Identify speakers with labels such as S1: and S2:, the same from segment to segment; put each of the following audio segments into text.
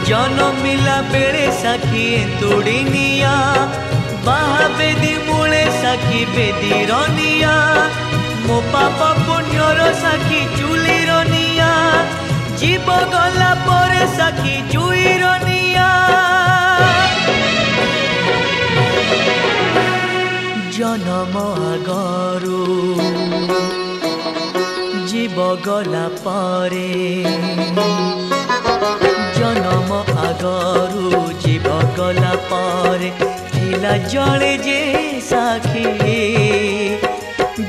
S1: जनमिला बेले साखी तुड़िनिया बाहा बेदी मूले साखी बेदी रनिया मो पाप पुण्यर साखी चुली रनिया जीव गला परे साखी जुई रनिया जनम आगरू जीव गला परे जनम आगरू जीव गला परे थिला जड़े जे साखी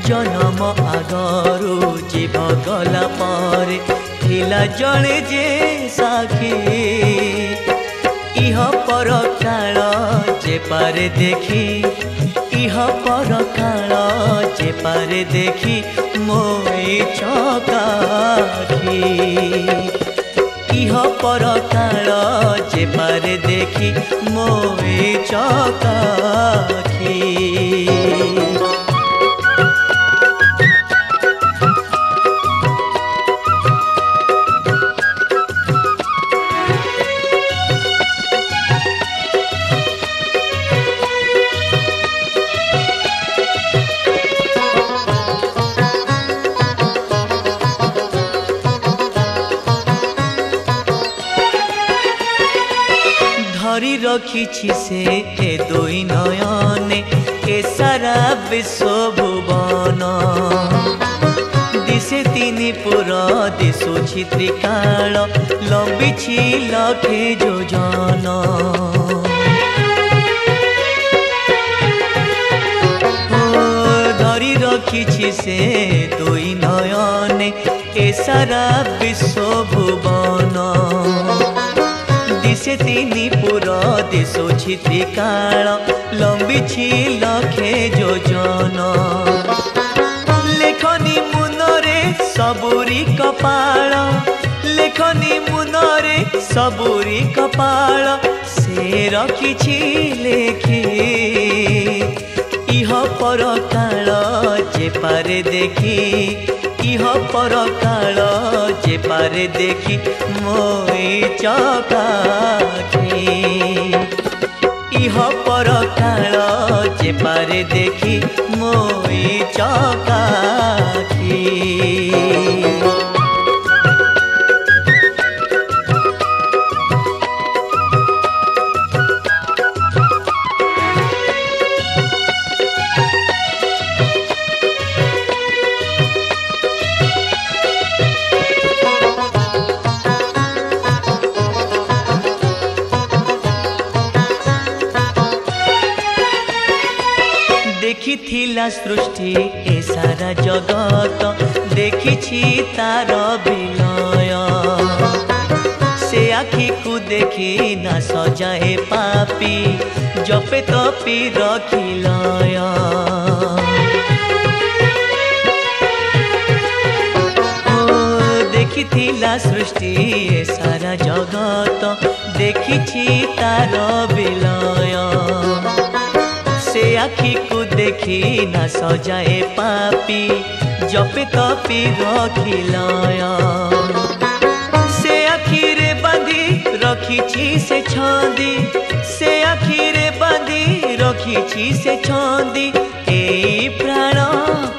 S1: जनम आगरू जीव गला परे थिला जड़े जे साखी इह पर काल जे पारे देखी इह पर काल जे पारे देखी मोई चकाखी इह पर काल जे पारे देखी मोई चकाखी धरी रखी से ए दुई नयने ए सारा विश्व भुवन दिशे तीन पुर दिशुछि त्रिकाल लंबिछि लखे योजन धरी रखी से दुई नयने ए सारा विश्व भुवन दिशे तीन पुर दिशुछि त्रिकाल लंबिछि लखे योजन लेखनी मुनरे सबुरी कपाल लेखनी मुनरे सबुरी कपाल से रखिछि लेखी इह पर काल जे पारे देखी इह पर काल जे पारे देखी मोई चकाखी इह पर काल जे पारे देखी मोई चकाखी देखिथिला सृष्टि ए सारा जगत देखिछि तार विलय से आखि को देखी ना सजाए पापी जपे तपी रखिलय देखिथिला सृष्टि ए सारा जगत देखिछि तार विलय से आखि को देखी ना सजाए पापी जपे तपी रखिलय से आखिरे बांधी रखिछि से छंदी से आखिरे बांधी रखिछि से छंदी ए प्राण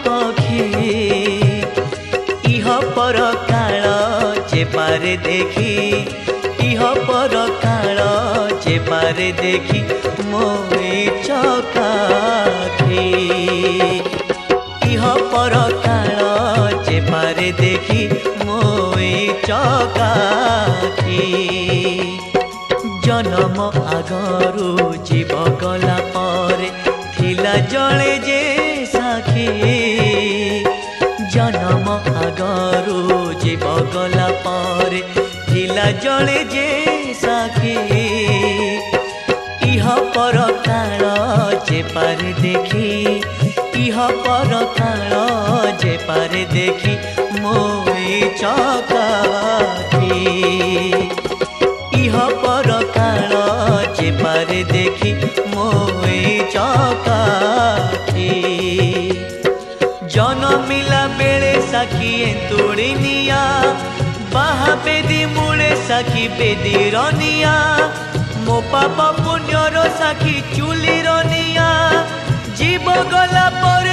S1: पक्षी इह पर काल जे पारे देखी इह पर काल जे पारे देखी मोई चकाखी इह पर काल जे पारे देखी मोई चकाखी जन्म आगरू जीव गला परे थिला जड़े जे साखी जन्म आगरू जीव गला परे थिला जड़े जे साखी इह पर काल जे पारे देखी इह पर काल जे पारे देखी मोई चकाखी इह पर काल जे पारे देखी मोई चकाखी जनमिला बेले साखी तुड़िनिया बाहा बेदी मूले साखी बेदीर निया मो पाप पुण्यर साखी चुलीर निया जीव गला पर